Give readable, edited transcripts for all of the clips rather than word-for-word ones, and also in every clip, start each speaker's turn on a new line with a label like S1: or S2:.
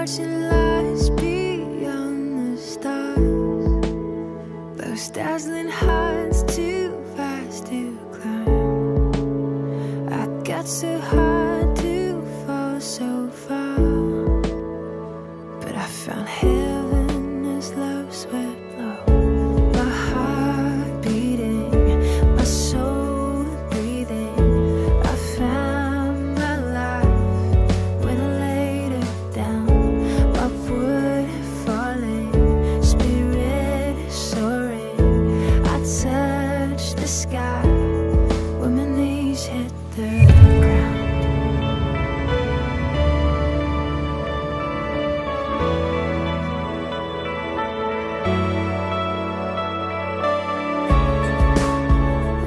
S1: watching lights beyond the stars. Those dazzling heights too fast to climb. I got so hard to fall so far, but I found heaven as love swept low. My heart beating, my soul breathing. I found my life when I laid it down. My wood falling, spirit soaring. I touched the sky when my knees hit the ground.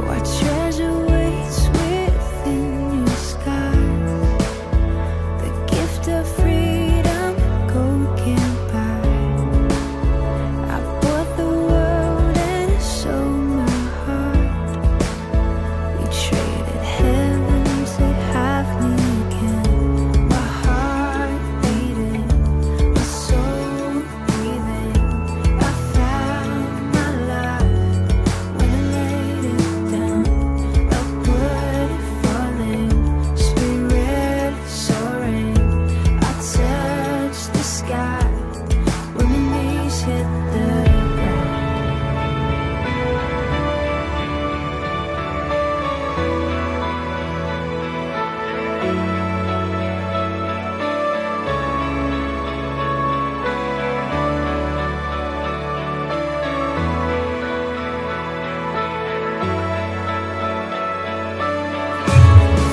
S1: What treasure waits within your skies? The gift of freedom gold can't buy. I bought the world and so my heart. We traded heaven to have me again. My heart beating, my soul breathing. I found my life when I laid it down. Upward falling, spirit soaring. I touched the sky when my knees hit the ground.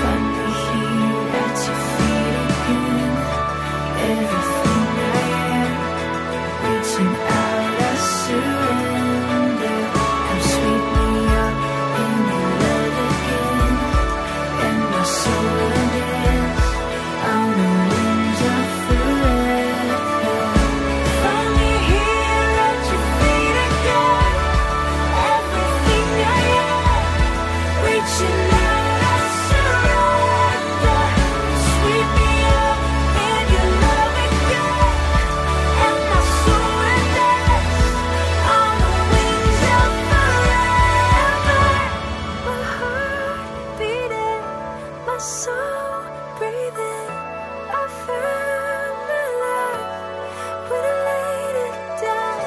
S1: Finally here at your feet again. Everything I am, reaching out, I surrender. Come sweep me up in your love again, and my soul will dance on the wings of forever. Finally here at your feet again. Everything I am, reaching out, I surrender. Sweep me up in your love again, and my soul will dance on the wings of forever. My heart beating, my soul breathing. I found my life when I laid it down.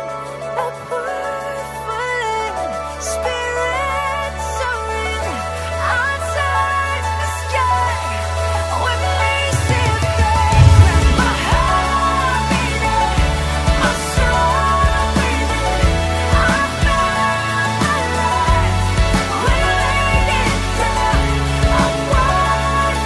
S1: Upward falling, spirit soaring. I touched the sky when my knees hit the ground. My heart beating, my soul breathing. I found my life when I laid it down. Upward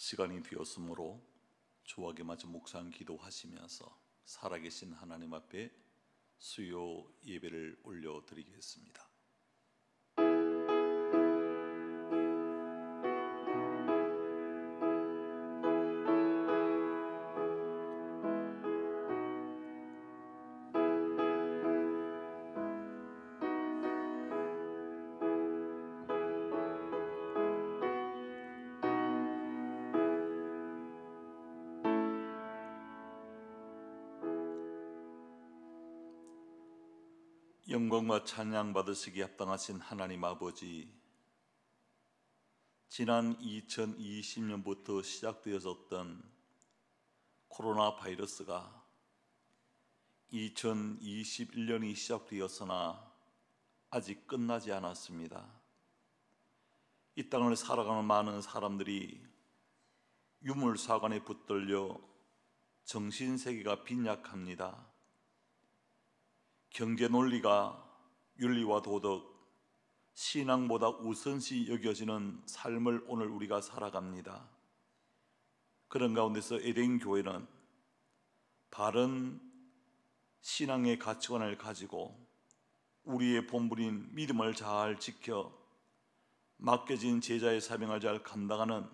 S2: 시간이 되었으므로 주하게 마저 묵상 기도하시면서 살아계신 하나님 앞에 수요 예배를 올려드리겠습니다. 영광과 찬양 받으시기 합당하신 하나님 아버지, 지난 2020년부터 시작되어졌던 코로나 바이러스가 2021년이 시작되었으나 아직 끝나지 않았습니다. 이 땅을 살아가는 많은 사람들이 유물사관에 붙들려 정신세계가 빈약합니다. 경제 논리가 윤리와 도덕, 신앙보다 우선시 여겨지는 삶을 오늘 우리가 살아갑니다. 그런 가운데서 에덴 교회는 바른 신앙의 가치관을 가지고 우리의 본분인 믿음을 잘 지켜 맡겨진 제자의 사명을 잘 감당하는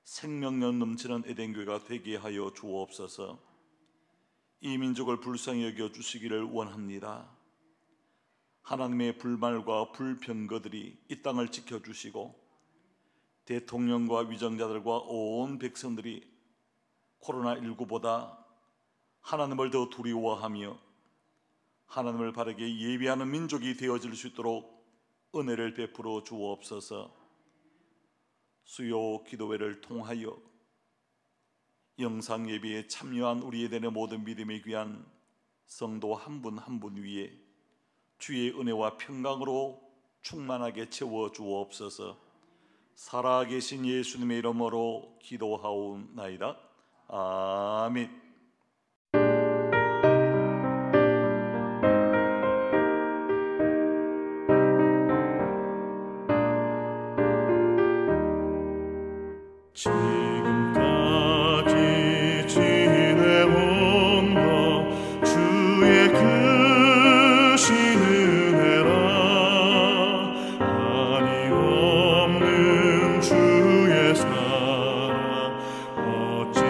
S2: 생명력 넘치는 에덴 교회가 되게 하여 주옵소서. 이 민족을 불쌍히 여겨 주시기를 원합니다. 하나님의 불말과 불평거들이 이 땅을 지켜주시고 대통령과 위정자들과 온 백성들이 코로나19보다 하나님을 더 두려워하며 하나님을 바르게 예배하는 민족이 되어질 수 있도록 은혜를 베풀어 주옵소서. 수요 기도회를 통하여 영상 예배에 참여한 우리 에덴의 모든 믿음의 귀한 성도 한 분 한 분 위에 주의 은혜와 평강으로 충만하게 채워 주옵소서. 살아계신 예수님의 이름으로 기도하옵나이다. 아멘.
S3: 주의 사랑 어찌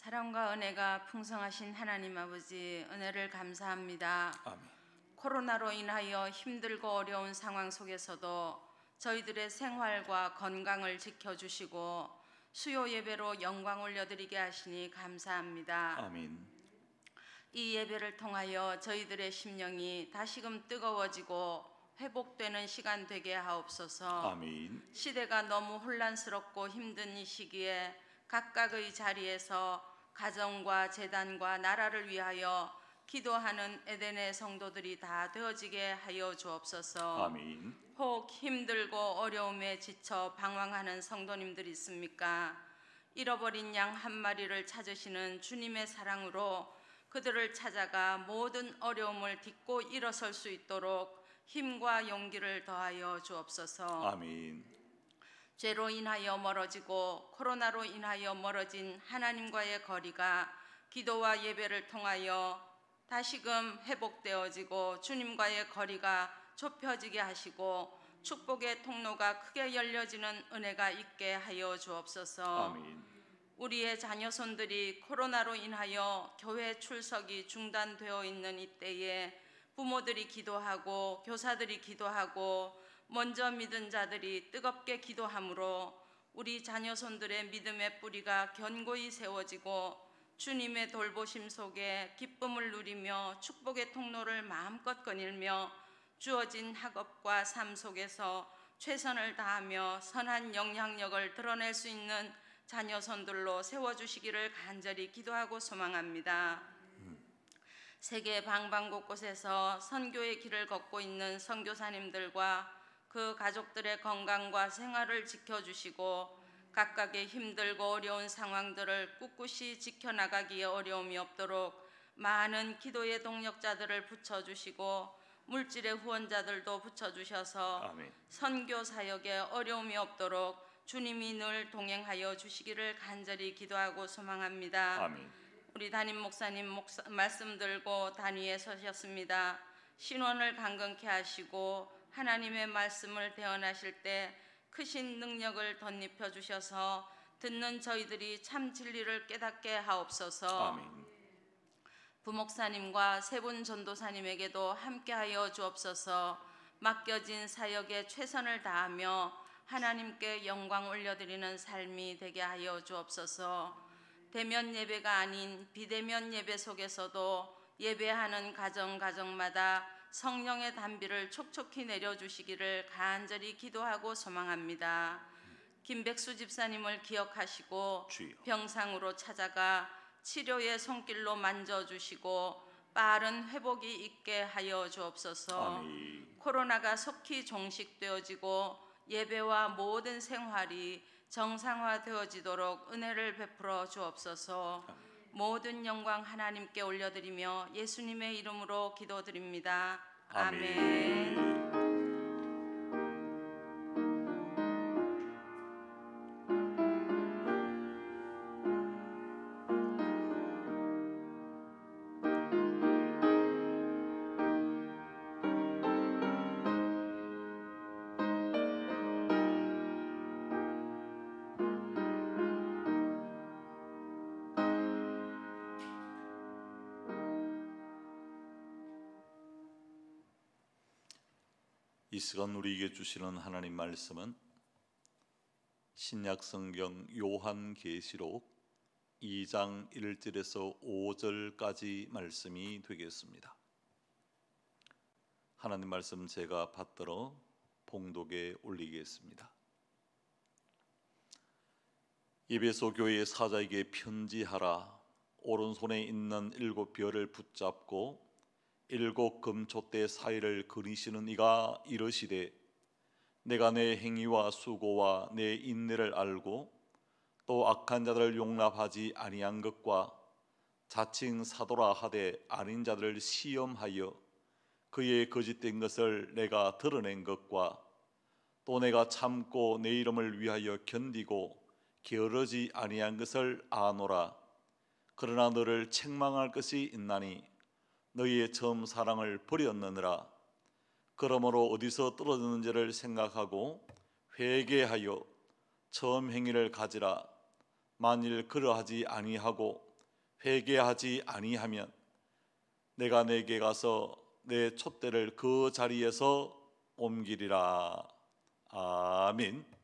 S3: 사랑과 은혜가 풍성하신 하나님 아버지, 은혜를 감사합니다.
S2: 아멘.
S3: 코로나로 인하여 힘들고 어려운 상황 속에서도 저희들의 생활과 건강을 지켜주시고 수요 예배로 영광 올려드리게 하시니 감사합니다.
S2: 아멘.
S3: 이 예배를 통하여 저희들의 심령이 다시금 뜨거워지고 회복되는 시간 되게 하옵소서.
S2: 아멘.
S3: 시대가 너무 혼란스럽고 힘든 이 시기에 각각의 자리에서 가정과 재단과 나라를 위하여 기도하는 에덴의 성도들이 다 되어지게 하여 주옵소서.
S2: 아멘.
S3: 혹 힘들고 어려움에 지쳐 방황하는 성도님들 있습니까? 잃어버린 양 한 마리를 찾으시는 주님의 사랑으로 그들을 찾아가 모든 어려움을 딛고 일어설 수 있도록 힘과 용기를 더하여 주옵소서.
S2: 아멘.
S3: 죄로 인하여 멀어지고 코로나로 인하여 멀어진 하나님과의 거리가 기도와 예배를 통하여 다시금 회복되어지고 주님과의 거리가 좁혀지게 하시고 축복의 통로가 크게 열려지는 은혜가 있게 하여 주옵소서.
S2: 아멘.
S3: 우리의 자녀손들이 코로나로 인하여 교회 출석이 중단되어 있는 이때에 부모들이 기도하고 교사들이 기도하고 먼저 믿은 자들이 뜨겁게 기도함으로 우리 자녀손들의 믿음의 뿌리가 견고히 세워지고 주님의 돌보심 속에 기쁨을 누리며 축복의 통로를 마음껏 거닐며 주어진 학업과 삶 속에서 최선을 다하며 선한 영향력을 드러낼 수 있는 자녀손들로 세워주시기를 간절히 기도하고 소망합니다. 세계 방방곳곳에서 선교의 길을 걷고 있는 선교사님들과 그 가족들의 건강과 생활을 지켜주시고 각각의 힘들고 어려운 상황들을 꿋꿋이 지켜나가기에 어려움이 없도록 많은 기도의 동력자들을 붙여주시고 물질의 후원자들도 붙여주셔서
S2: 아멘. 선교
S3: 사역에 어려움이 없도록 주님이 늘 동행하여 주시기를 간절히 기도하고 소망합니다.
S2: 아멘.
S3: 우리 담임 목사님 말씀 들고 단위에 서셨습니다. 신원을 강건케 하시고 하나님의 말씀을 대언하실 때 크신 능력을 덧입혀 주셔서 듣는 저희들이 참 진리를 깨닫게 하옵소서.
S2: 아멘.
S3: 부목사님과 세 분 전도사님에게도 함께하여 주옵소서. 맡겨진 사역에 최선을 다하며 하나님께 영광 올려드리는 삶이 되게 하여 주옵소서. 대면 예배가 아닌 비대면 예배 속에서도 예배하는 가정마다 성령의 단비를 촉촉히 내려주시기를 간절히 기도하고 소망합니다. 김백수 집사님을 기억하시고
S2: 주여.
S3: 병상으로 찾아가 치료의 손길로 만져주시고 빠른 회복이 있게 하여 주옵소서.
S2: 아멘.
S3: 코로나가 속히 종식되어지고 예배와 모든 생활이 정상화되어지도록 은혜를 베풀어 주옵소서. 모든 영광 하나님께 올려드리며 예수님의 이름으로 기도드립니다. 아멘.
S2: 이 시간 우리에게 주시는 하나님 말씀은 신약 성경 요한계시록 2장 1절에서 5절까지 말씀이 되겠습니다. 하나님 말씀 제가 받들어 봉독에 올리겠습니다. 에베소 교회 사자에게 편지하라. 오른손에 있는 7별을 붙잡고 7 금촛대 사이를 그리시는 이가 이르시되 내가 내 행위와 수고와 내 인내를 알고 또 악한 자들을 용납하지 아니한 것과 자칭 사도라 하되 아닌 자들을 시험하여 그의 거짓된 것을 내가 드러낸 것과 또 내가 참고 내 이름을 위하여 견디고 게으르지 아니한 것을 아노라. 그러나 너를 책망할 것이 있나니 너희의 처음 사랑을 버렸느니라. 그러므로 어디서 떨어졌는지를 생각하고 회개하여 처음 행위를 가지라. 만일 그러하지 아니하고 회개하지 아니하면 내가 내게 가서 내 촛대를 그 자리에서 옮기리라. 아멘.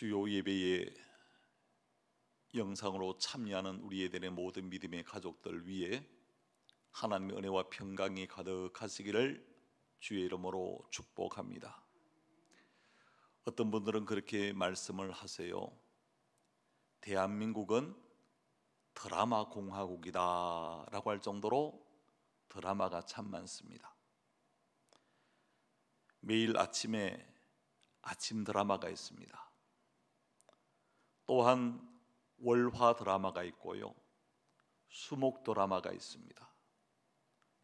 S2: 수요 예배에 영상으로 참여하는 우리 예대의 모든 믿음의 가족들 위해 하나님의 은혜와 평강이 가득하시기를 주의 이름으로 축복합니다. 어떤 분들은 그렇게 말씀을 하세요. 대한민국은 드라마 공화국이다 라고 할 정도로 드라마가 참 많습니다. 매일 아침에 아침 드라마가 있습니다. 또한 월화 드라마가 있고요, 수목 드라마가 있습니다.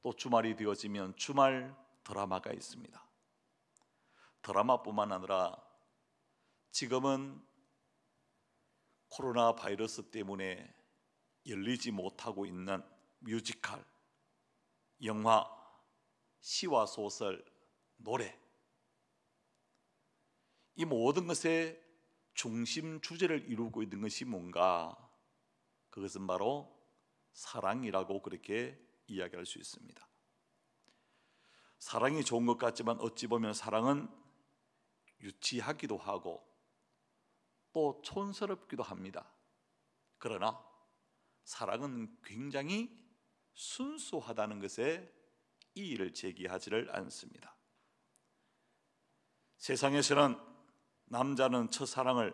S2: 또 주말이 되어지면 주말 드라마가 있습니다. 드라마뿐만 아니라 지금은 코로나 바이러스 때문에 열리지 못하고 있는 뮤지컬, 영화, 시와 소설, 노래, 이 모든 것의 중심 주제를 이루고 있는 것이 뭔가? 그것은 바로 사랑이라고 그렇게 이야기할 수 있습니다. 사랑이 좋은 것 같지만 어찌 보면 사랑은 유치하기도 하고 또 촌스럽기도 합니다. 그러나 사랑은 굉장히 순수하다는 것에 이의를 제기하지를 않습니다. 세상에서는 남자는 첫사랑을,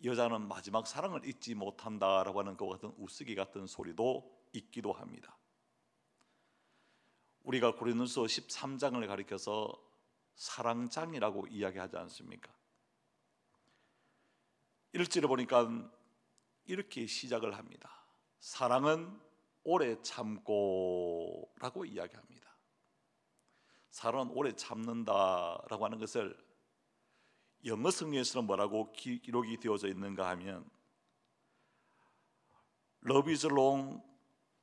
S2: 여자는 마지막 사랑을 잊지 못한다라고 하는 것 같은 우스기 같은 소리도 있기도 합니다. 우리가 고린도서 13장을 가리켜서 사랑장이라고 이야기하지 않습니까? 1절에 보니까 이렇게 시작을 합니다. 사랑은 오래 참고 라고 이야기합니다. 사랑은 오래 참는다라고 하는 것을 영어 성경에서는 뭐라고 기록이 되어져 있는가 하면 Love is long,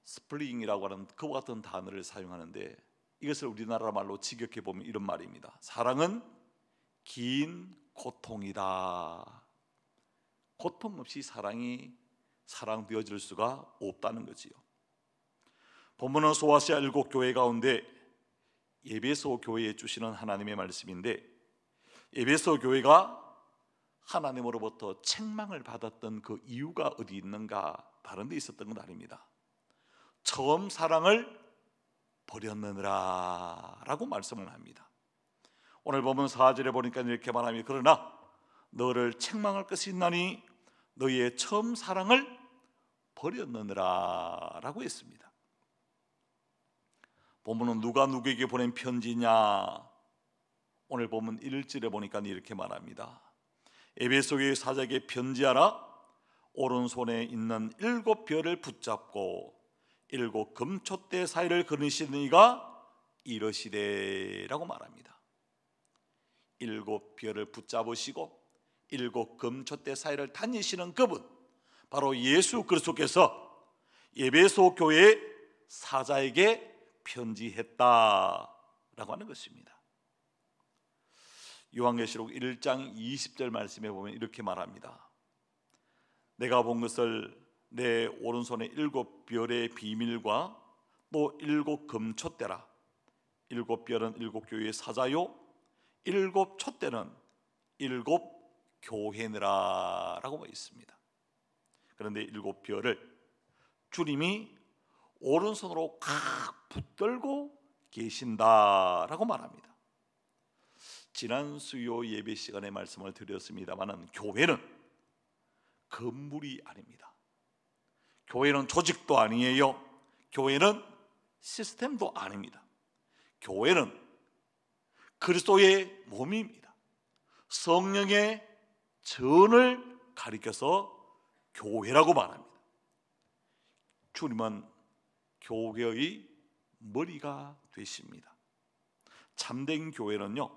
S2: 스프링이라고 하는 그와 같은 단어를 사용하는데 이것을 우리나라 말로 직역해 보면 이런 말입니다. 사랑은 긴 고통이다. 고통 없이 사랑이 사랑되어질 수가 없다는 거지요. 본문은 소아시아 7교회 가운데 에베소 교회에 주시는 하나님의 말씀인데, 에베소 교회가 하나님으로부터 책망을 받았던 그 이유가 어디 있는가? 다른 데 있었던 건 아닙니다. 처음 사랑을 버렸느니라 라고 말씀을 합니다. 오늘 보면 4절에 보니까 이렇게 말합니다. 그러나 너를 책망할 것이 있나니 너희의 처음 사랑을 버렸느니라 라고 했습니다. 본문은 누가 누구에게 보낸 편지냐? 오늘 보면 1절에 보니까 이렇게 말합니다. 에베소 교회 사자에게 편지하라. 오른손에 있는 7별을 붙잡고 7 금촛대 사이를 거느시는 이가 이러시되 라고 말합니다. 7별을 붙잡으시고 7 금촛대 사이를 다니시는 그분, 바로 예수 그리스도께서 에베소 교회 사자에게 편지했다라고 하는 것입니다. 요한계시록 1장 20절 말씀에 보면 이렇게 말합니다. 내가 본 것을 내 오른손에 7별의 비밀과 또 7 금촛대라. 7별은 7 교회의 사자요, 7 촛대는 7 교회느라 라고 있습니다. 그런데 7별을 주님이 오른손으로 각 붙들고 계신다라고 말합니다. 지난 수요 예배 시간에 말씀을 드렸습니다만 교회는 건물이 아닙니다. 교회는 조직도 아니에요. 교회는 시스템도 아닙니다. 교회는 그리스도의 몸입니다. 성령의 전을 가리켜서 교회라고 말합니다. 주님은 교회의 머리가 되십니다. 참된 교회는요,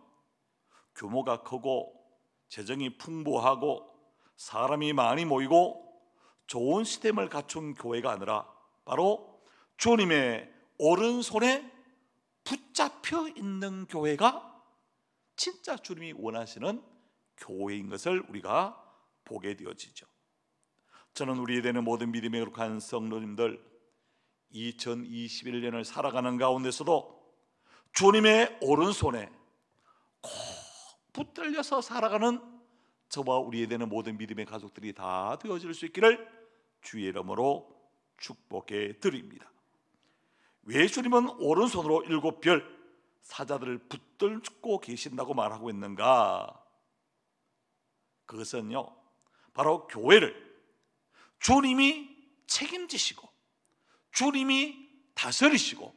S2: 규모가 크고 재정이 풍부하고 사람이 많이 모이고 좋은 시스템을 갖춘 교회가 아니라 바로 주님의 오른손에 붙잡혀 있는 교회가 진짜 주님이 원하시는 교회인 것을 우리가 보게 되어지죠. 저는 우리 되는 모든 믿음의 거룩한 성도님들, 2021년을 살아가는 가운데서도 주님의 오른손에 꼭 붙들려서 살아가는 저와 우리에 되는 모든 믿음의 가족들이 다 되어질 수 있기를 주의 이름으로 축복해 드립니다. 왜 주님은 오른손으로 7별 사자들을 붙들고 계신다고 말하고 있는가? 그것은요, 바로 교회를 주님이 책임지시고 주님이 다스리시고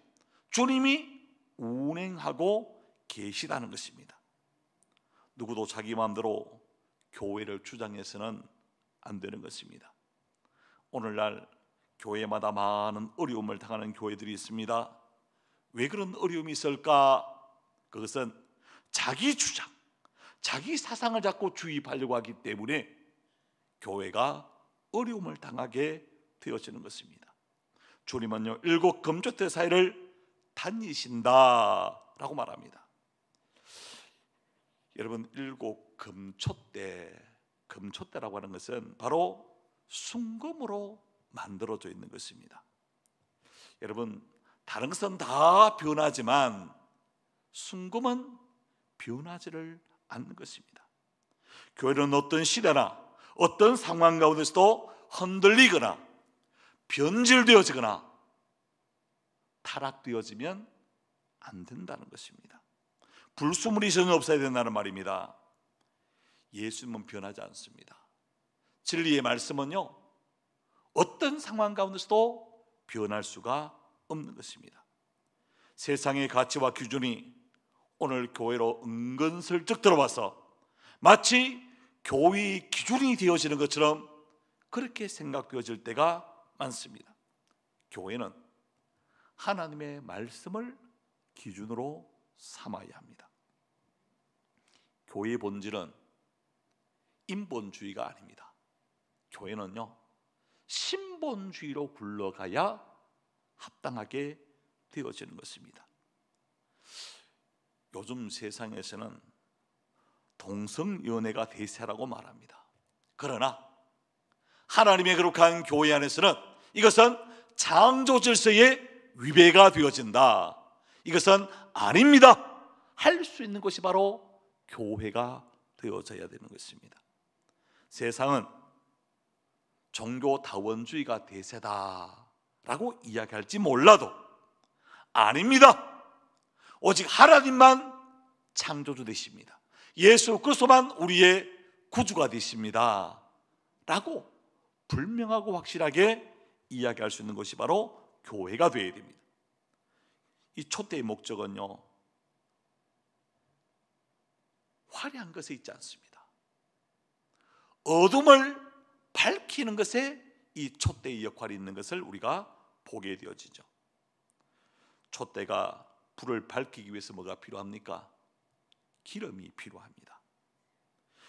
S2: 주님이 운행하고 계시다는 것입니다. 누구도 자기 마음대로 교회를 주장해서는 안 되는 것입니다. 오늘날 교회마다 많은 어려움을 당하는 교회들이 있습니다. 왜 그런 어려움이 있을까? 그것은 자기 주장, 자기 사상을 잡고 주입하려고 하기 때문에 교회가 어려움을 당하게 되어지는 것입니다. 주님은요, 7 금촛대 사이를 다니신다라고 말합니다. 여러분, 7 금촛대라고 하는 것은 바로 순금으로 만들어져 있는 것입니다. 여러분, 다른 것은 다 변하지만 순금은 변하지를 않는 것입니다. 교회는 어떤 시대나 어떤 상황 가운데서도 흔들리거나 변질되어지거나 타락되어지면 안 된다는 것입니다. 불순물이 전혀 없어야 된다는 말입니다. 예수님은 변하지 않습니다. 진리의 말씀은요, 어떤 상황 가운데서도 변할 수가 없는 것입니다. 세상의 가치와 기준이 오늘 교회로 은근슬쩍 들어와서 마치 교회의 기준이 되어지는 것처럼 그렇게 생각되어질 때가 많습니다. 교회는 하나님의 말씀을 기준으로 삼아야 합니다. 교회의 본질은 인본주의가 아닙니다. 교회는요, 신본주의로 굴러가야 합당하게 되어지는 것입니다. 요즘 세상에서는 동성연애가 대세라고 말합니다. 그러나 하나님의 거룩한 교회 안에서는 이것은 창조 질서의 위배가 되어진다, 이것은 아닙니다 할 수 있는 것이 바로 교회가 되어져야 되는 것입니다. 세상은 종교 다원주의가 대세다라고 이야기할지 몰라도 아닙니다. 오직 하나님만 창조주 되십니다. 예수 그리스도만 우리의 구주가 되십니다 라고 분명하고 확실하게 이야기할 수 있는 것이 바로 교회가 되어야 됩니다. 이 촛대의 목적은요, 화려한 것에 있지 않습니다. 어둠을 밝히는 것에 이 촛대의 역할이 있는 것을 우리가 보게 되어지죠. 촛대가 불을 밝히기 위해서 뭐가 필요합니까? 기름이 필요합니다.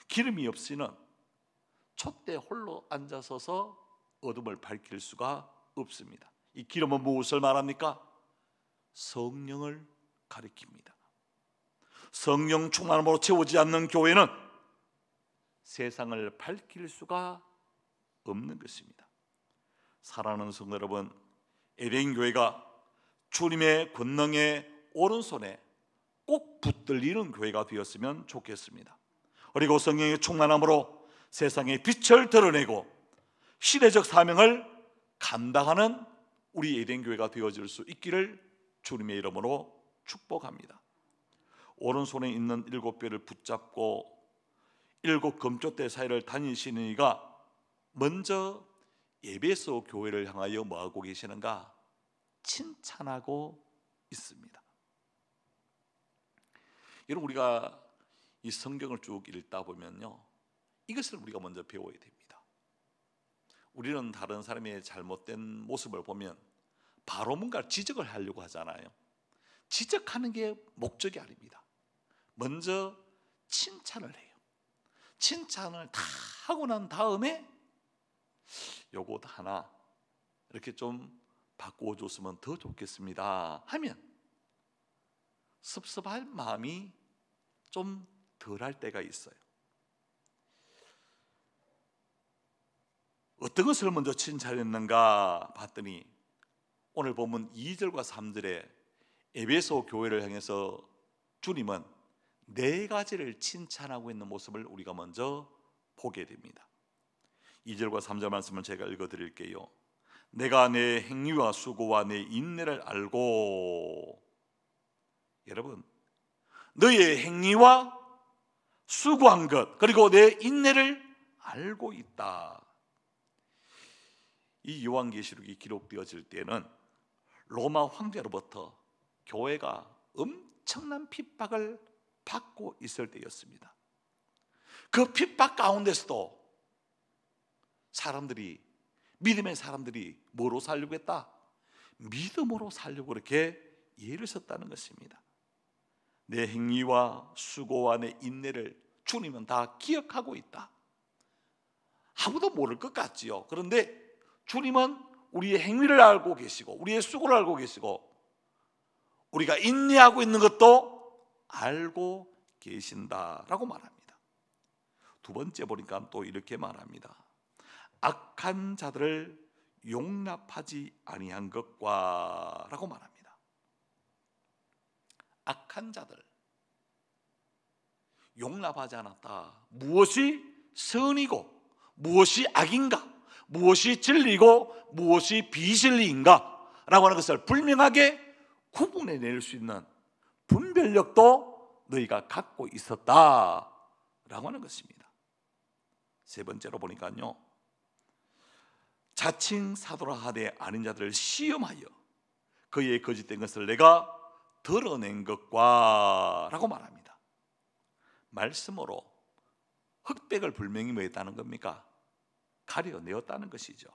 S2: 기름이 없이는 촛대 홀로 앉아서서 어둠을 밝힐 수가 없습니다. 이 기름은 무엇을 말합니까? 성령을 가리킵니다. 성령 충만함으로 채우지 않는 교회는 세상을 밝힐 수가 없는 것입니다. 사랑하는 성도 여러분, 에덴 교회가 주님의 권능의 오른손에 꼭 붙들리는 교회가 되었으면 좋겠습니다. 그리고 성령의 충만함으로 세상의 빛을 드러내고 시대적 사명을 감당하는 우리 에덴 교회가 되어질 수 있기를 주님의 이름으로 축복합니다. 오른손에 있는 7뼈를 붙잡고 7 금촛대 사이를 다니시는 이가 먼저 에베소 교회를 향하여 뭐하고 계시는가? 칭찬하고 있습니다. 여러분, 우리가 이 성경을 쭉 읽다 보면요, 이것을 우리가 먼저 배워야 됩니다. 우리는 다른 사람의 잘못된 모습을 보면 바로 뭔가 지적을 하려고 하잖아요. 지적하는 게 목적이 아닙니다. 먼저 칭찬을 해요. 칭찬을 다 하고 난 다음에 요것 하나 이렇게 좀 바꾸어줬으면 더 좋겠습니다 하면 섭섭한 마음이 좀 덜할 때가 있어요. 어떤 것을 먼저 칭찬했는가 봤더니 오늘 보면 2절과 3절에 에베소 교회를 향해서 주님은 4가지를 칭찬하고 있는 모습을 우리가 먼저 보게 됩니다. 2절과 3절 말씀을 제가 읽어드릴게요. 내가 내 행위와 수고와 내 인내를 알고, 여러분, 너의 행위와 수고한 것 그리고 내 인내를 알고 있다. 이 요한계시록이 기록되어질 때는 로마 황제로부터 교회가 엄청난 핍박을 받고 있을 때였습니다. 그 핍박 가운데서도 사람들이, 믿음의 사람들이 뭐로 살려고 했다? 믿음으로 살려고 그렇게 예를 썼다는 것입니다. 내 행위와 수고와 내 인내를 주님은 다 기억하고 있다. 아무도 모를 것 같지요. 그런데 주님은 우리의 행위를 알고 계시고 우리의 수고를 알고 계시고 우리가 인내하고 있는 것도 알고 계신다라고 말합니다. 두 번째 보니까 또 이렇게 말합니다. 악한 자들을 용납하지 아니한 것과 라고 말합니다. 악한 자들 용납하지 않았다. 무엇이 선이고 무엇이 악인가, 무엇이 진리고 무엇이 비진리인가 라고 하는 것을 분명하게 구분해낼 수 있는 분별력도 너희가 갖고 있었다 라고 하는 것입니다. 세 번째로 보니까요, 자칭 사도라 하되 아닌 자들을 시험하여 그의 거짓된 것을 내가 드러낸 것과 라고 말합니다. 말씀으로 흑백을 분명히 뭐 했다는 겁니까? 가려내었다는 것이죠.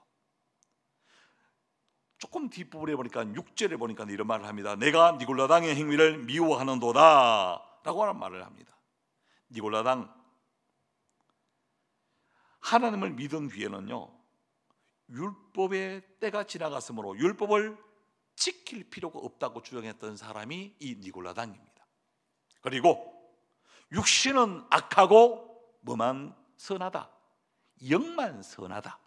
S2: 조금 뒷부분에 보니까 6절에 보니까 이런 말을 합니다. 내가 니골라당의 행위를 미워하는도다 라고 하는 말을 합니다. 니골라당, 하나님을 믿은 뒤에는요 율법의 때가 지나갔으므로 율법을 지킬 필요가 없다고 주장했던 사람이 이 니골라당입니다. 그리고 육신은 악하고 뭐만 선하다, 영만 선하다.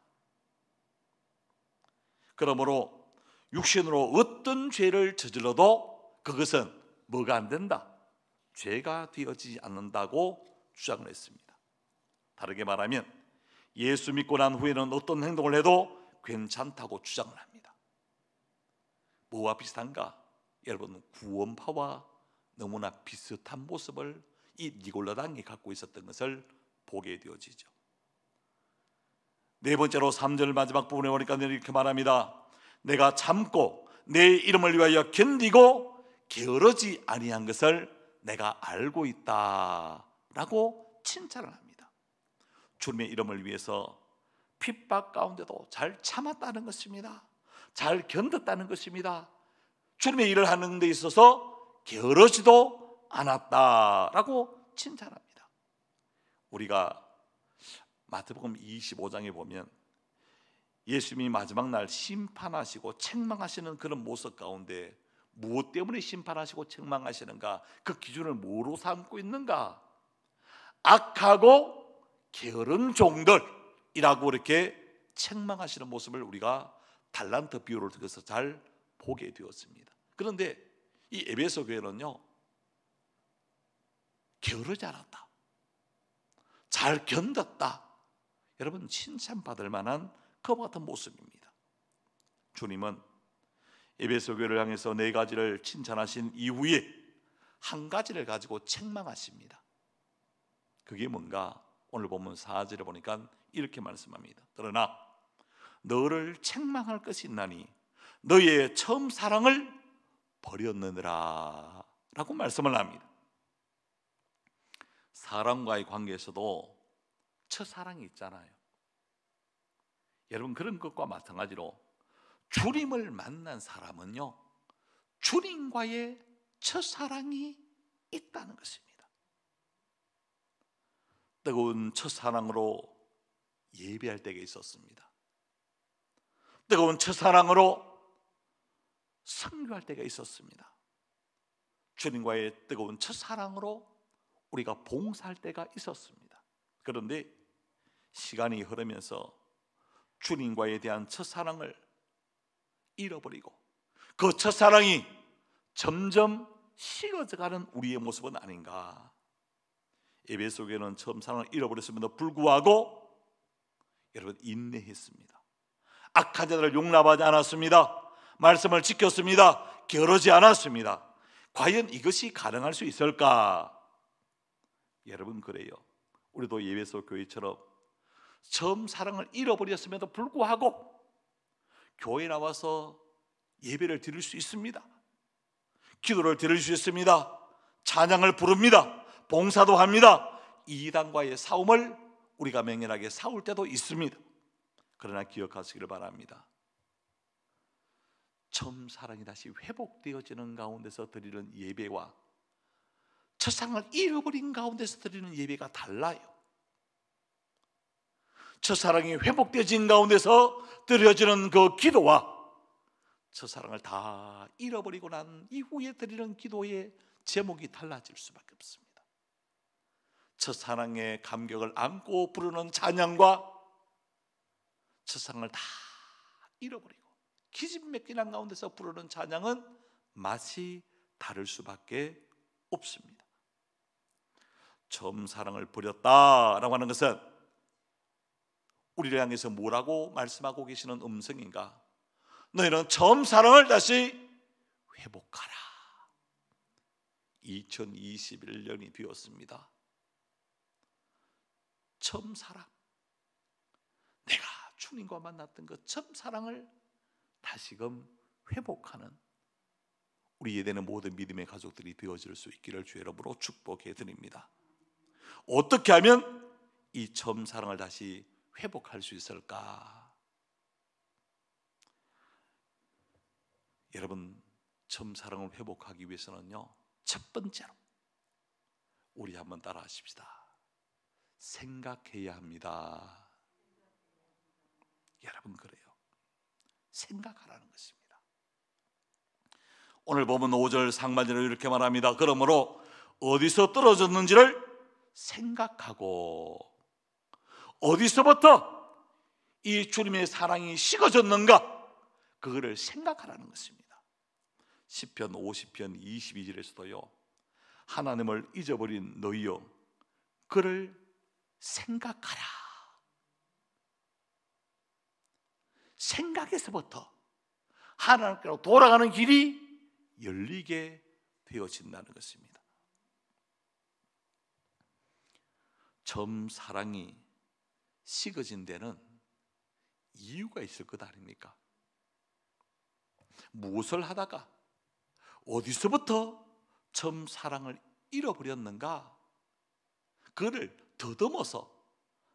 S2: 그러므로 육신으로 어떤 죄를 저질러도 그것은 뭐가 안 된다? 죄가 되어지지 않는다고 주장을 했습니다. 다르게 말하면 예수 믿고 난 후에는 어떤 행동을 해도 괜찮다고 주장을 합니다. 뭐와 비슷한가? 여러분, 구원파와 너무나 비슷한 모습을 이 니골라당이 갖고 있었던 것을 보게 되어지죠. 네 번째로 3절 마지막 부분에 보니까 이렇게 말합니다. 내가 참고 내 이름을 위하여 견디고 게으르지 아니한 것을 내가 알고 있다 라고 칭찬을 합니다. 주님의 이름을 위해서 핍박 가운데도 잘 참았다는 것입니다. 잘 견뎠다는 것입니다. 주님의 일을 하는 데 있어서 게으르지도 않았다라고 칭찬합니다. 우리가 마태복음 25장에 보면 예수님이 마지막 날 심판하시고 책망하시는 그런 모습 가운데 무엇 때문에 심판하시고 책망하시는가? 그 기준을 뭐로 삼고 있는가? 악하고 게으른 종들이라고 이렇게 책망하시는 모습을 우리가 달란트 비유를 통해서 잘 보게 되었습니다. 그런데 이 에베소 교회는요, 게으르지 않았다, 잘 견뎠다, 여러분 칭찬받을 만한 그와 같은 모습입니다. 주님은 에베소 교회를 향해서 4가지를 칭찬하신 이후에 한 가지를 가지고 책망하십니다. 그게 뭔가? 오늘 본문 4절에 보니까 이렇게 말씀합니다. 그러나 너를 책망할 것이 있나니 너의 처음 사랑을 버렸느니라 라고 말씀을 합니다. 사람과의 관계에서도 첫사랑이 있잖아요. 여러분, 그런 것과 마찬가지로 주님을 만난 사람은요, 주님과의 첫사랑이 있다는 것입니다. 뜨거운 첫사랑으로 예배할 때가 있었습니다. 뜨거운 첫사랑으로 선교할 때가 있었습니다. 주님과의 뜨거운 첫사랑으로 우리가 봉사할 때가 있었습니다. 그런데 시간이 흐르면서 주님과에 대한 첫사랑을 잃어버리고 그 첫사랑이 점점 식어져가는 우리의 모습은 아닌가. 에베소 교회는 처음 사랑을 잃어버렸음에도 불구하고 여러분 인내했습니다. 악한 자들을 용납하지 않았습니다. 말씀을 지켰습니다. 게으르지 않았습니다. 과연 이것이 가능할 수 있을까? 여러분, 그래요. 우리도 에베소 교회처럼 처음 사랑을 잃어버렸음에도 불구하고 교회에 나와서 예배를 드릴 수 있습니다. 기도를 드릴 수 있습니다. 찬양을 부릅니다. 봉사도 합니다. 이단과의 싸움을 우리가 맹렬하게 싸울 때도 있습니다. 그러나 기억하시기를 바랍니다. 처음 사랑이 다시 회복되어지는 가운데서 드리는 예배와 첫사랑을 잃어버린 가운데서 드리는 예배가 달라요. 첫사랑이 회복되어진 가운데서 드려지는 그 기도와 첫사랑을 다 잃어버리고 난 이후에 드리는 기도의 제목이 달라질 수밖에 없습니다. 첫사랑의 감격을 안고 부르는 찬양과 첫사랑을 다 잃어버리고 기진맥진한 가운데서 부르는 찬양은 맛이 다를 수밖에 없습니다. 처음 사랑을 버렸다라고 하는 것은 우리를 향해서 뭐라고 말씀하고 계시는 음성인가? 너희는 처음 사랑을 다시 회복하라. 2021년이 되었습니다. 처음 사랑, 내가 주님과 만났던 그 처음 사랑을 다시금 회복하는 우리 예대는 모든 믿음의 가족들이 되어질 수 있기를 주의 이름으로 축복해 드립니다. 어떻게 하면 이 처음 사랑을 다시 회복할 수 있을까? 여러분, 처음 사랑을 회복하기 위해서는요, 첫 번째로 우리 한번 따라 하십시다. 생각해야 합니다. 여러분, 그래요. 생각하라는 것입니다. 오늘 보면 5절 상반절을 이렇게 말합니다. 그러므로 어디서 떨어졌는지를 생각하고, 어디서부터 이 주님의 사랑이 식어졌는가, 그거를 생각하라는 것입니다. 시편 50편 22절에서도요, 하나님을 잊어버린 너희여 그를 생각하라. 생각에서부터 하나님께로 돌아가는 길이 열리게 되어진다는 것입니다. 처음 사랑이 식어진 데는 이유가 있을 것 아닙니까? 무엇을 하다가 어디서부터 처음 사랑을 잃어버렸는가, 그를 더듬어서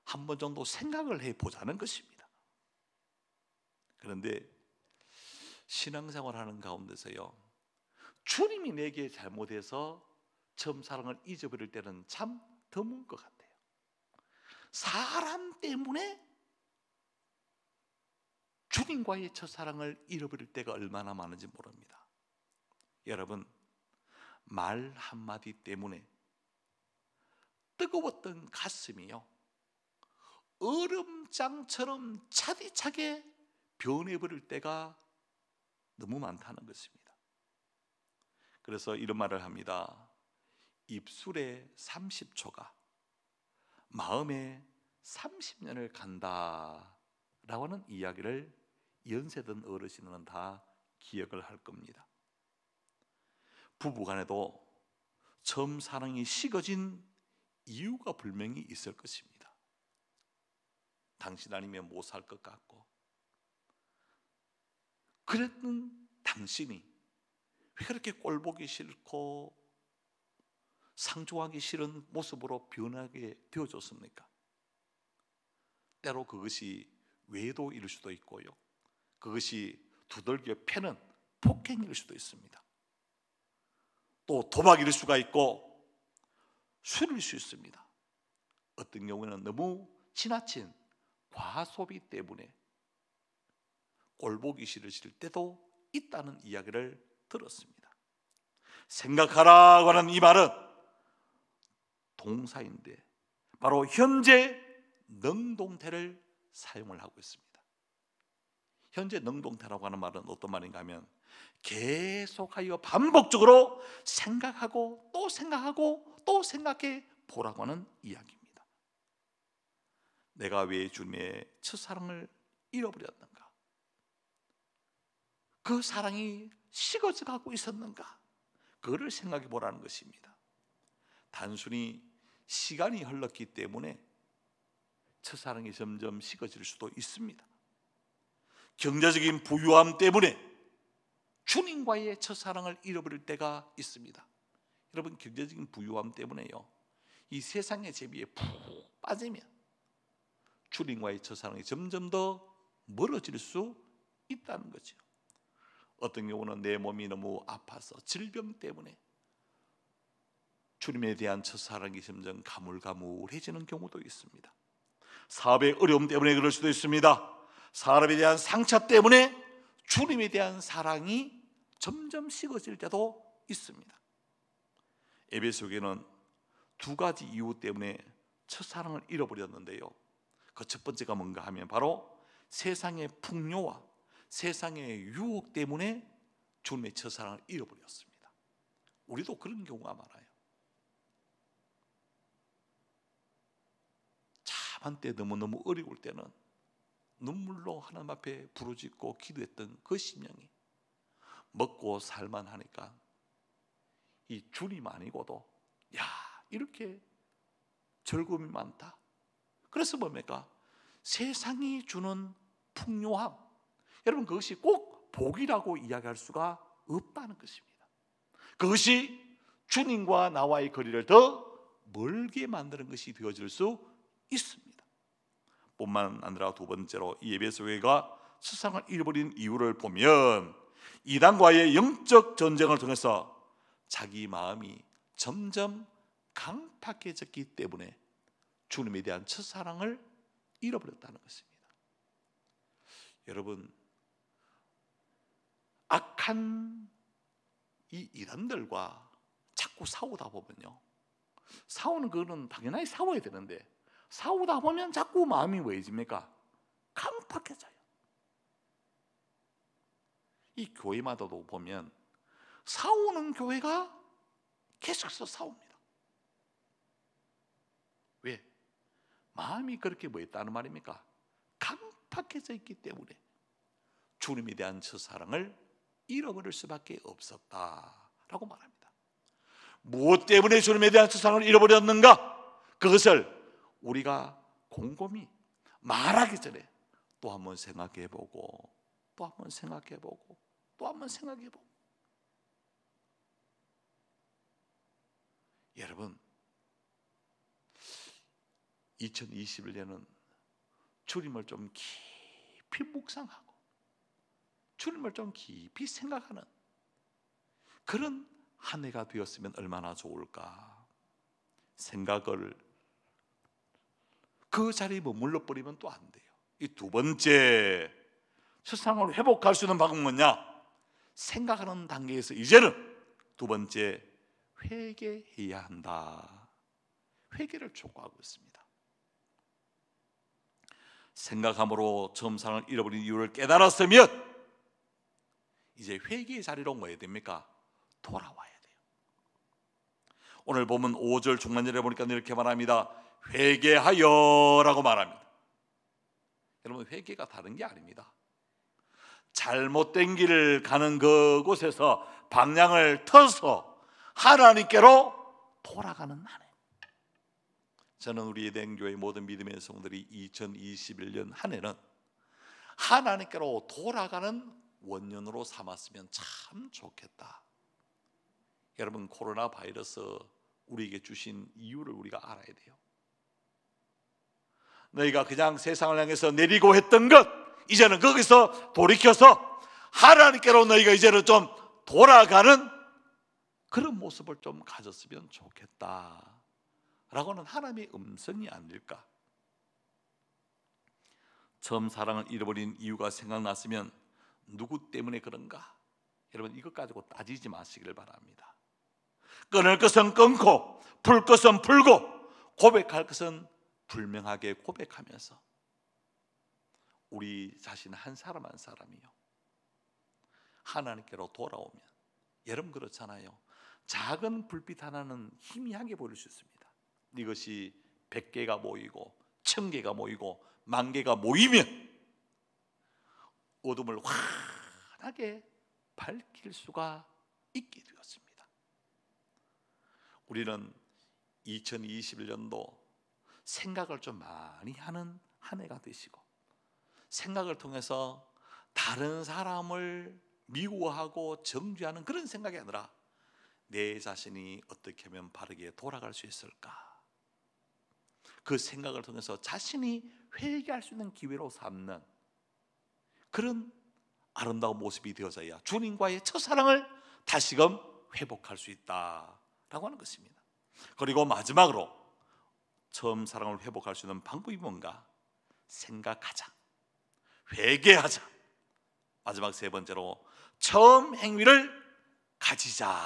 S2: 한 번 정도 생각을 해보자는 것입니다. 그런데 신앙생활하는 가운데서요, 주님이 내게 잘못해서 처음 사랑을 잊어버릴 때는 참 드문 것 같아요. 사람 때문에 주님과의 첫사랑을 잃어버릴 때가 얼마나 많은지 모릅니다. 여러분, 말 한마디 때문에 뜨거웠던 가슴이요, 얼음장처럼 차디차게 변해버릴 때가 너무 많다는 것입니다. 그래서 이런 말을 합니다. 입술에 30초가 마음에 30년을 간다라고 하는 이야기를 연세든 어르신은 다 기억을 할 겁니다. 부부간에도 처음 사랑이 식어진 이유가 분명히 있을 것입니다. 당신 아니면 못 살 것 같고, 그랬던 당신이 왜 그렇게 꼴보기 싫고 상종하기 싫은 모습으로 변하게 되어졌습니까? 때로 그것이 외도일 수도 있고요, 그것이 두들겨 패는 폭행일 수도 있습니다. 또 도박일 수가 있고 술일 수 있습니다. 어떤 경우에는 너무 지나친 과소비 때문에 꼴보기 싫으실 때도 있다는 이야기를 들었습니다. 생각하라고 하는 이 말은 동사인데 바로 현재 능동태를 사용을 하고 있습니다. 현재 능동태라고 하는 말은 어떤 말인가 하면 계속하여 반복적으로 생각하고 또 생각하고 또 생각해 보라고 하는 이야기입니다. 내가 왜 주님의 첫사랑을 잃어버렸는가, 그 사랑이 식어져 가고 있었는가, 그거를 생각해 보라는 것입니다. 단순히 시간이 흘렀기 때문에 첫사랑이 점점 식어질 수도 있습니다. 경제적인 부유함 때문에 주님과의 첫사랑을 잃어버릴 때가 있습니다. 여러분, 경제적인 부유함 때문에요, 이 세상의 재미에 푹 빠지면 주님과의 첫사랑이 점점 더 멀어질 수 있다는 거죠. 어떤 경우는 내 몸이 너무 아파서 질병 때문에 주님에 대한 첫사랑이 점점 가물가물해지는 경우도 있습니다. 사업의 어려움 때문에 그럴 수도 있습니다. 사람에 대한 상처 때문에 주님에 대한 사랑이 점점 식어질 때도 있습니다. 에베소교회는 두 가지 이유 때문에 첫사랑을 잃어버렸는데요, 그 첫 번째가 뭔가 하면 바로 세상의 풍요와 세상의 유혹 때문에 주님의 첫사랑을 잃어버렸습니다. 우리도 그런 경우가 많아요. 참 한때 너무너무 어려울 때는 눈물로 하나님 앞에 부르짖고 기도했던 그 심령이 먹고 살만 하니까 이 주님 아니고도 야, 이렇게 즐거움이 많다. 그래서 뭡니까? 세상이 주는 풍요함, 여러분, 그것이 꼭 복이라고 이야기할 수가 없다는 것입니다. 그것이 주님과 나와의 거리를 더 멀게 만드는 것이 되어질 수 있습니다. 뿐만 아니라 두 번째로 이 에베소교회가 첫사랑을 잃어버린 이유를 보면 이단과의 영적 전쟁을 통해서 자기 마음이 점점 강팍해졌기 때문에 주님에 대한 첫사랑을 잃어버렸다는 것입니다. 여러분, 악한 이 이단들과 자꾸 싸우다 보면요, 싸우는 거는 당연히 싸워야 되는데 싸우다 보면 자꾸 마음이 왜집니까? 강팍해져요. 이 교회마다도 보면 싸우는 교회가 계속해서 싸웁니다. 왜? 마음이 그렇게 뭐였다는 말입니까? 강팍해져 있기 때문에 주님에 대한 첫사랑을 잃어버릴 수밖에 없었다라고 말합니다. 무엇 때문에 주님에 대한 첫사랑을 잃어버렸는가? 그것을 우리가 곰곰이 말하기 전에 또 한번 생각해보고 또 한번 생각해보고 또 한번 생각해보고. 여러분, 2021년은 주님을 좀 깊이 묵상하고 주님을 좀 깊이 생각하는 그런 한 해가 되었으면 얼마나 좋을까. 생각을 그 자리에 머물러 버리면 또 안 돼요. 이 두 번째, 첫사랑을 회복할 수 있는 방법은 뭐냐? 생각하는 단계에서 이제는 두 번째, 회개해야 한다. 회개를 촉구하고 있습니다. 생각함으로 처음 사랑을 잃어버린 이유를 깨달았으면 이제 회개의 자리로 뭐 해야 됩니까? 돌아와야 돼요. 오늘 보면 5절 중간절에 보니까 이렇게 말합니다. 회개하여 라고 말합니다. 여러분, 회개가 다른 게 아닙니다. 잘못된 길을 가는 그곳에서 방향을 터서 하나님께로 돌아가는 한 해. 저는 우리 에덴교회 모든 믿음의 성도들이 2021년 한 해는 하나님께로 돌아가는 원년으로 삼았으면 참 좋겠다. 여러분, 코로나 바이러스 우리에게 주신 이유를 우리가 알아야 돼요. 너희가 그냥 세상을 향해서 내리고 했던 것, 이제는 거기서 돌이켜서 하나님께로 너희가 이제는 좀 돌아가는 그런 모습을 좀 가졌으면 좋겠다 라고는 하나님의 음성이 아닐까. 처음 사랑을 잃어버린 이유가 생각났으면 누구 때문에 그런가? 여러분, 이것 가지고 따지지 마시기를 바랍니다. 끊을 것은 끊고 풀 것은 풀고 고백할 것은 분명하게 고백하면서 우리 자신 한 사람 한 사람이요, 하나님께로 돌아오면, 여러분 그렇잖아요. 작은 불빛 하나는 희미하게 보일 수 있습니다. 이것이 100개가 모이고 1000개가 모이고 10,000개가 모이면 어둠을 환하게 밝힐 수가 있게 되었습니다. 우리는 2021년도 생각을 좀 많이 하는 한 해가 되시고, 생각을 통해서 다른 사람을 미워하고 정죄하는 그런 생각이 아니라 내 자신이 어떻게 하면 바르게 돌아갈 수 있을까, 그 생각을 통해서 자신이 회개할 수 있는 기회로 삼는 그런 아름다운 모습이 되어져야 주님과의 첫사랑을 다시금 회복할 수 있다라고 하는 것입니다. 그리고 마지막으로 처음 사랑을 회복할 수 있는 방법이 뭔가? 생각하자, 회개하자. 마지막 세 번째로 처음 행위를 가지자라고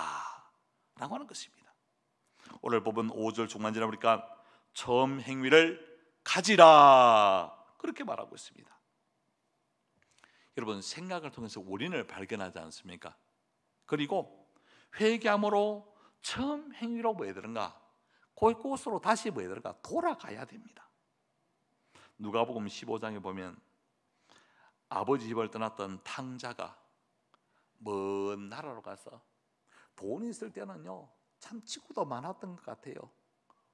S2: 하는 것입니다. 오늘 본문 5절 중간절에 보니까 처음 행위를 가지라 그렇게 말하고 있습니다. 여러분, 생각을 통해서 원인을 발견하지 않습니까? 그리고 회개함으로 처음 행위로 뭐 해야 되는가? 그곳으로 다시 뭐 해야 되는가? 돌아가야 됩니다. 누가복음 15장에 보면 아버지 집을 떠났던 탕자가 먼 나라로 가서 돈이 있을 때는요 참 친구도 많았던 것 같아요.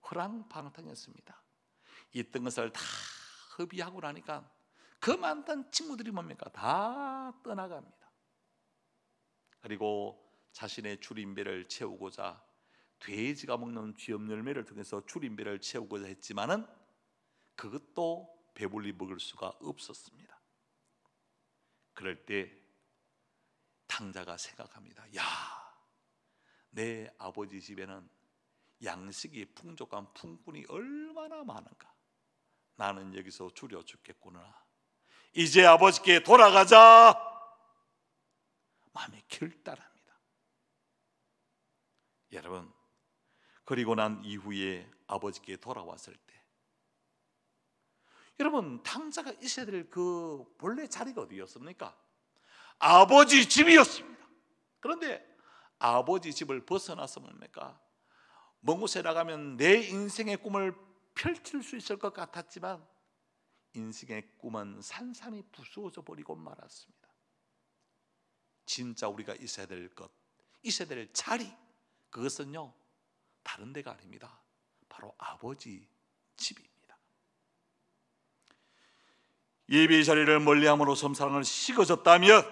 S2: 허랑방탕했습니다. 있던 것을 다 허비하고 나니까 그 많던 친구들이 뭡니까? 다 떠나갑니다. 그리고 자신의 줄임배를 채우고자 돼지가 먹는 쥐염 열매를 통해서 줄임배를 채우고자 했지만은 그것도 배불리 먹을 수가 없었습니다. 그럴 때 탕자가 생각합니다. 야, 내 아버지 집에는 양식이 풍족한 풍분이 얼마나 많은가. 나는 여기서 줄여 죽겠구나. 이제 아버지께 돌아가자. 마음이 결단합니다. 여러분, 그리고 난 이후에 아버지께 돌아왔을 때, 여러분, 당자가 있어야 될 그 본래 자리가 어디였습니까? 아버지 집이었습니다. 그런데 아버지 집을 벗어나서 뭡니까? 먼 곳에 나가면 내 인생의 꿈을 펼칠 수 있을 것 같았지만 인생의 꿈은 산산이 부수어져 버리고 말았습니다. 진짜 우리가 있어야 될 것, 있어야 될 자리, 그것은요 다른 데가 아닙니다. 바로 아버지 집입니다. 예배의 자리를 멀리함으로 섬사랑을 식어졌다면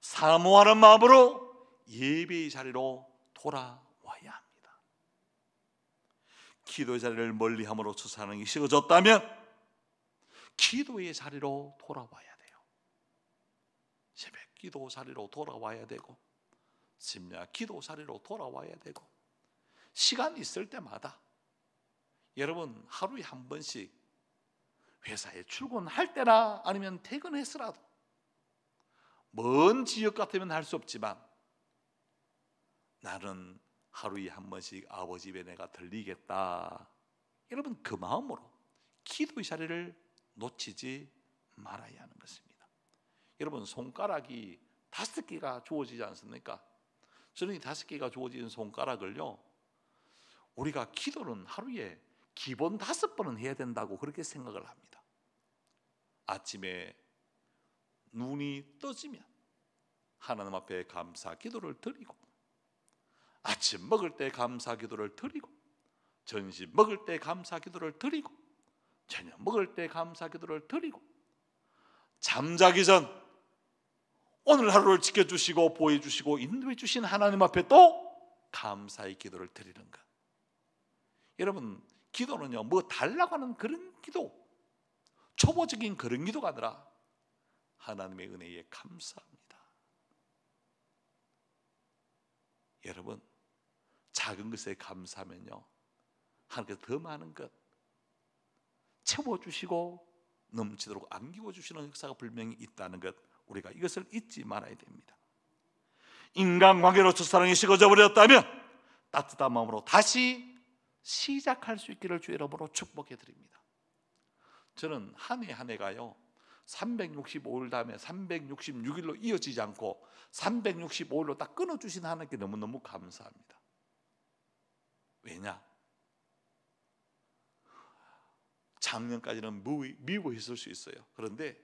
S2: 사모하는 마음으로 예배의 자리로 돌아와야 합니다. 기도의 자리를 멀리함으로 첫사랑이 식어졌다면 기도의 자리로 돌아와야 돼요. 새벽 기도 자리로 돌아와야 되고, 심야 기도 자리로 돌아와야 되고, 시간 있을 때마다 여러분 하루에 한 번씩 회사에 출근할 때나 아니면 퇴근해서라도, 먼 지역 같으면 할 수 없지만 나는 하루에 한 번씩 아버지 집에 내가 들리겠다, 여러분 그 마음으로 기도의 자리를 놓치지 말아야 하는 것입니다. 여러분, 손가락이 5개가 주어지지 않습니까? 저는 이 5개가 주어진 손가락을요, 우리가 기도는 하루에 기본 5번은 해야 된다고 그렇게 생각을 합니다. 아침에 눈이 떠지면 하나님 앞에 감사 기도를 드리고, 아침 먹을 때 감사 기도를 드리고, 점심 먹을 때 감사 기도를 드리고, 저녁 먹을 때 감사 기도를 드리고, 잠자기 전 오늘 하루를 지켜주시고 보호해주시고 인도해 주신 하나님 앞에 또 감사의 기도를 드리는 것. 여러분, 기도는요 뭐 달라고 하는 그런 기도, 초보적인 그런 기도가 아니라 하나님의 은혜에 감사합니다. 여러분, 작은 것에 감사하면요 하나님께서 더 많은 것 채워주시고 넘치도록 안기워주시는 역사가 분명히 있다는 것, 우리가 이것을 잊지 말아야 됩니다. 인간관계로 첫사랑이 식어져 버렸다면 따뜻한 마음으로 다시 시작할 수 있기를 주의 이름으로 축복해 드립니다. 저는 한 해 한 해가요 365일 다음에 366일로 이어지지 않고 365일로 딱 끊어주신 하나님께 너무너무 감사합니다. 왜냐? 작년까지는 미워했을 수 있어요. 그런데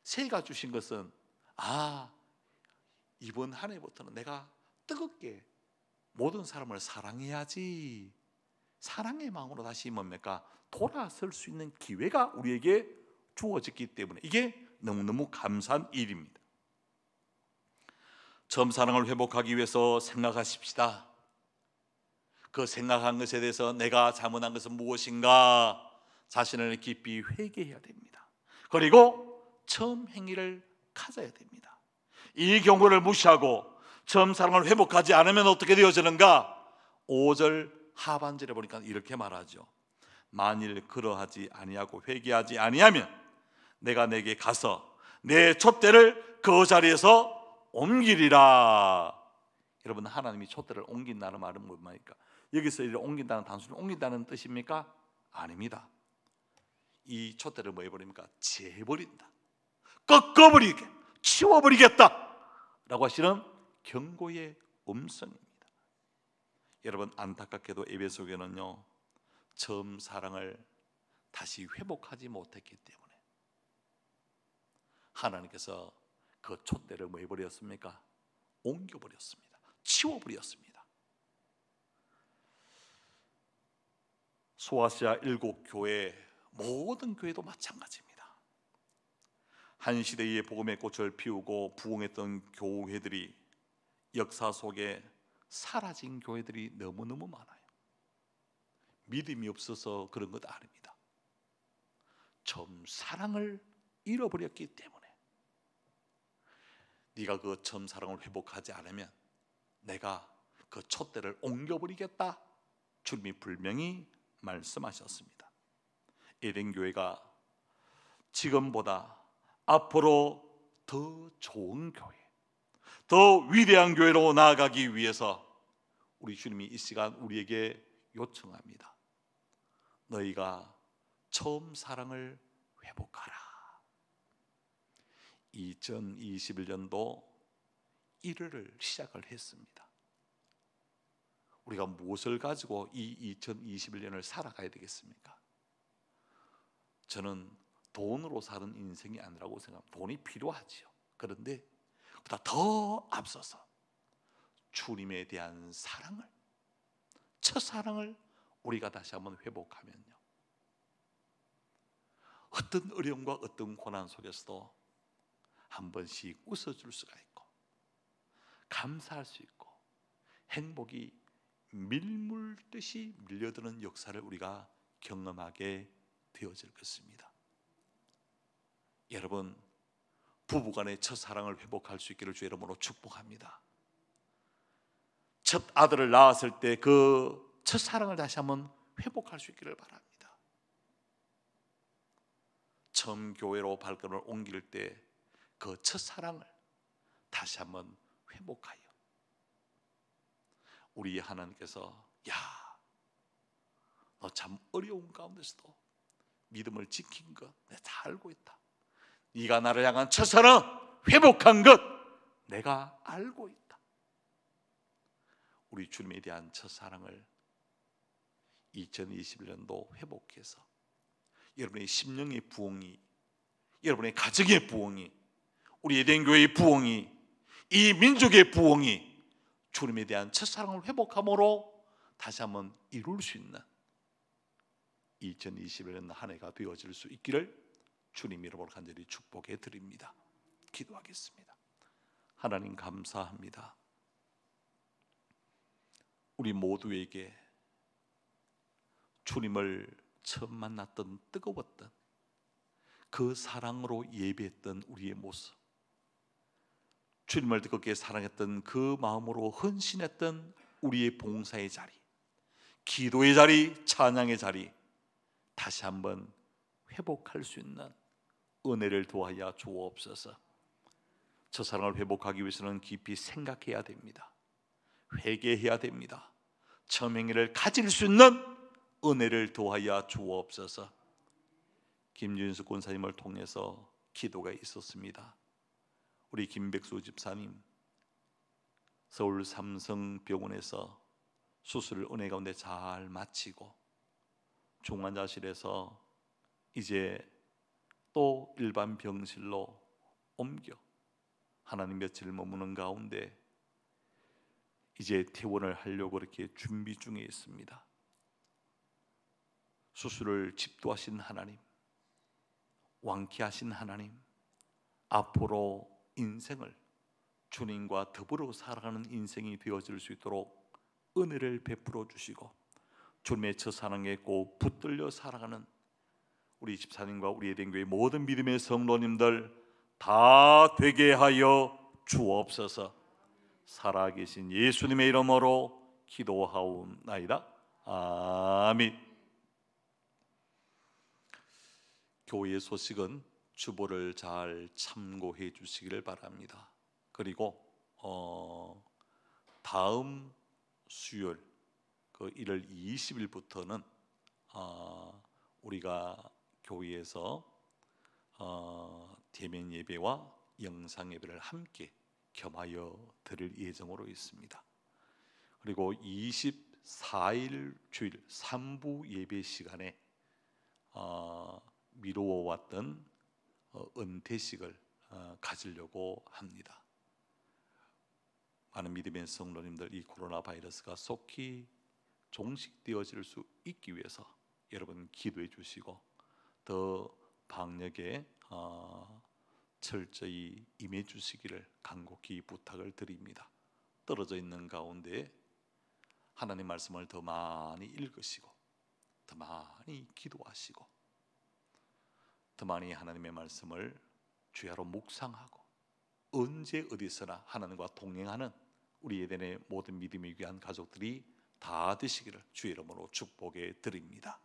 S2: 새해가 주신 것은 이번 한 해부터는 내가 뜨겁게 모든 사람을 사랑해야지, 사랑의 마음으로 다시 뭡니까? 돌아설 수 있는 기회가 우리에게 주어졌기 때문에 이게 너무너무 감사한 일입니다. 처음 사랑을 회복하기 위해서 생각하십시다. 그 생각한 것에 대해서 내가 잘못한 것은 무엇인가 자신을 깊이 회개해야 됩니다. 그리고 처음 행위를 가져야 됩니다. 이 경고를 무시하고 처음 사랑을 회복하지 않으면 어떻게 되어지는가? 5절 하반절에 보니까 이렇게 말하죠. 만일 그러하지 아니하고 회개하지 아니하면 내가 내게 가서 내 촛대를 그 자리에서 옮기리라. 여러분, 하나님이 촛대를 옮긴다는 말은 뭡니까? 여기서 이를 옮긴다는 단순히 옮긴다는 뜻입니까? 아닙니다. 이 촛대를 뭐 해버립니까? 재버린다, 꺾어버리게, 치워버리겠다 라고 하시는 경고의 음성입니다. 여러분, 안타깝게도 에베소 교회는요 처음 사랑을 다시 회복하지 못했기 때문에 하나님께서 그 촛대를 뭐 해버렸습니까? 옮겨버렸습니다. 치워버렸습니다. 소아시아 7교회 모든 교회도 마찬가지입니다. 한 시대의 복음의 꽃을 피우고 부흥했던 교회들이 역사 속에 사라진 교회들이 너무너무 많아요. 믿음이 없어서 그런 것 아닙니다. 처음 사랑을 잃어버렸기 때문에 네가 그 처음 사랑을 회복하지 않으면 내가 그 촛대를 옮겨버리겠다, 주님이 분명히 말씀하셨습니다. 에덴교회가 지금보다 앞으로 더 좋은 교회, 더 위대한 교회로 나아가기 위해서 우리 주님이 이 시간 우리에게 요청합니다. 너희가 처음 사랑을 회복하라. 2021년도 1월을 시작을 했습니다. 우리가 무엇을 가지고 이 2021년을 살아가야 되겠습니까? 저는 돈으로 사는 인생이 아니라고 생각합니다. 돈이 필요하지요. 그런데 그보다 더 앞서서 주님에 대한 사랑을, 첫사랑을 우리가 다시 한번 회복하면요, 어떤 어려움과 어떤 고난 속에서도 한 번씩 웃어줄 수가 있고 감사할 수 있고 행복이 밀물듯이 밀려드는 역사를 우리가 경험하게 되어질 것입니다. 여러분, 부부간의 첫사랑을 회복할 수 있기를 주의 이름으로 축복합니다. 첫 아들을 낳았을 때 그 첫사랑을 다시 한번 회복할 수 있기를 바랍니다. 처음 교회로 발걸음을 옮길 때 그 첫사랑을 다시 한번 회복하여 우리 하나님께서 야, 너 참 어려운 가운데서도 믿음을 지킨 것 내가 다 알고 있다. 네가 나를 향한 첫사랑 회복한 것 내가 알고 있다. 우리 주님에 대한 첫사랑을 2021년도 회복해서 여러분의 심령의 부흥이, 여러분의 가정의 부흥이, 우리 에덴교회의 부흥이, 이 민족의 부흥이 주님에 대한 첫사랑을 회복함으로 다시 한번 이룰 수 있는 2021년 한 해가 되어질 수 있기를 주님 이름으로 간절히 축복해 드립니다. 기도하겠습니다. 하나님 감사합니다. 우리 모두에게 주님을 처음 만났던 뜨거웠던 그 사랑으로 예배했던 우리의 모습, 주님을 뜨겁게 사랑했던 그 마음으로 헌신했던 우리의 봉사의 자리, 기도의 자리, 찬양의 자리 다시 한번 회복할 수 있는 은혜를 도하여 주옵소서. 첫사랑을 회복하기 위해서는 깊이 생각해야 됩니다. 회개해야 됩니다. 처음 행위를 가질 수 있는 은혜를 도하여 주옵소서. 김준수 권사님을 통해서 기도가 있었습니다. 우리 김백수 집사님 서울 삼성병원에서 수술을 은혜 가운데 잘 마치고 중환자실에서 이제 또 일반 병실로 옮겨 하나님 며칠 머무는 가운데 이제 퇴원을 하려고 이렇게 준비 중에 있습니다. 수술을 집도하신 하나님, 완쾌하신 하나님, 앞으로 인생을 주님과 더불어 살아가는 인생이 되어질 수 있도록 은혜를 베풀어 주시고 주님의 첫사랑에 꼭 붙들려 살아가는 우리 집사님과 우리 에덴교회 모든 믿음의 성도님들 다 되게 하여 주옵소서. 살아계신 예수님의 이름으로 기도하옵나이다. 아멘. 교회의 소식은 주보를 잘 참고해 주시기를 바랍니다. 그리고 다음 수요일 그 1월 20일부터는 우리가 교회에서 대면 예배와 영상 예배를 함께 겸하여 드릴 예정으로 있습니다. 그리고 24일 주일 3부 예배 시간에 미루어왔던 은퇴식을 가지려고 합니다. 많은 믿음의 성도님들, 이 코로나 바이러스가 속히 종식되어질 수 있기 위해서 여러분 기도해 주시고 더 방역에 철저히 임해 주시기를 간곡히 부탁을 드립니다. 떨어져 있는 가운데 하나님 말씀을 더 많이 읽으시고 더 많이 기도하시고 더 많이 하나님의 말씀을 주야로 묵상하고 언제 어디서나 하나님과 동행하는 우리 에덴의 모든 믿음이 귀한 가족들이 다 되시기를 주의 이름으로 축복해 드립니다.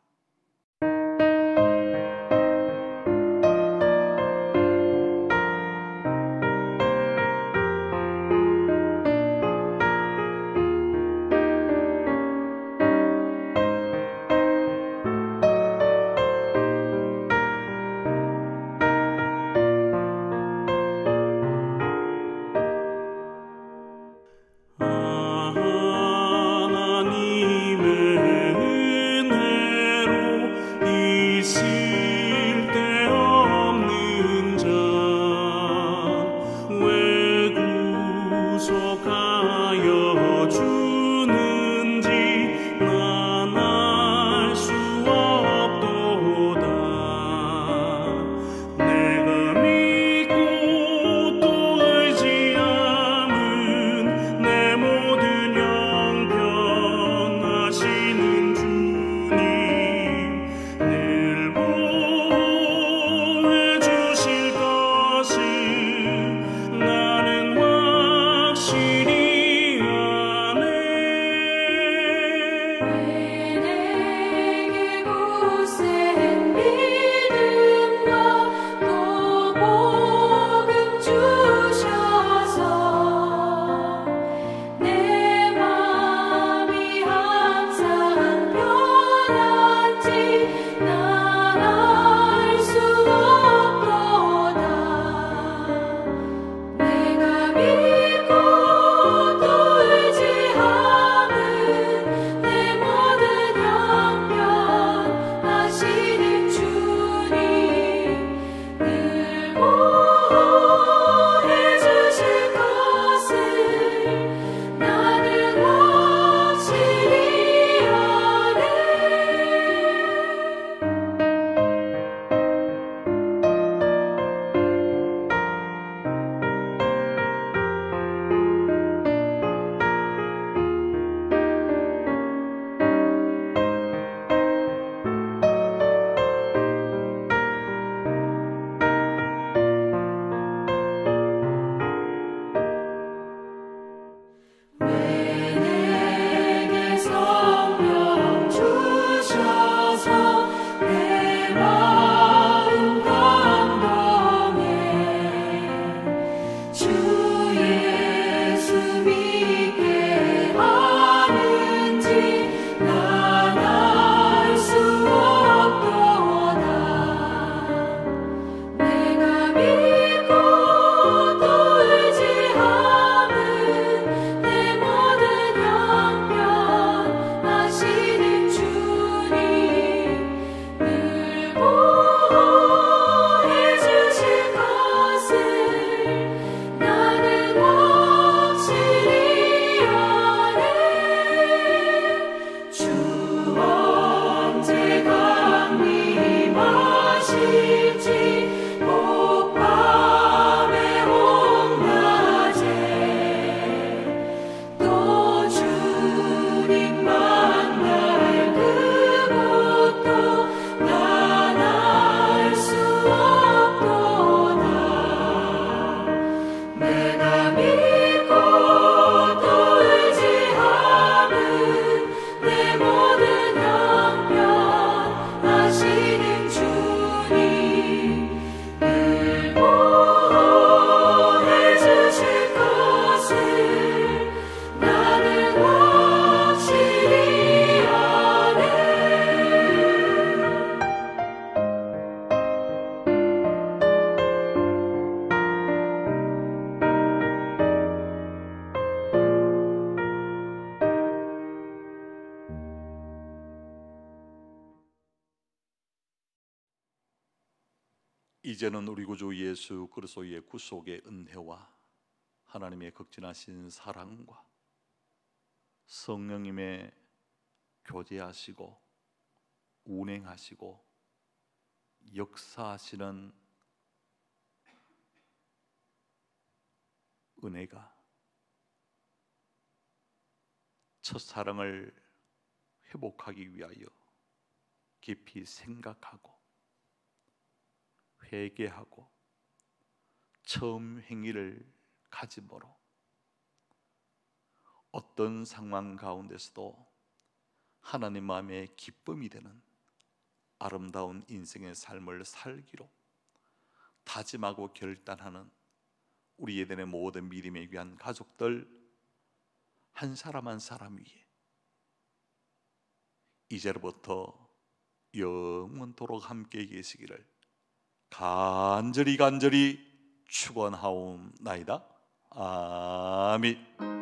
S2: 이제는 우리 구주 예수 그리스도의 구속의 은혜와 하나님의 극진하신 사랑과 성령님의 교제하시고 운행하시고 역사하시는 은혜가 첫사랑을 회복하기 위하여 깊이 생각하고 회개하고 처음 행위를 가짐으로 어떤 상황 가운데서도 하나님 마음에 기쁨이 되는 아름다운 인생의 삶을 살기로 다짐하고 결단하는 우리 에덴의 모든 믿음에 귀한 가족들 한 사람 한 사람 위에 이제로부터 영원토록 함께 계시기를 간절히 축원하옵나이다. 아멘.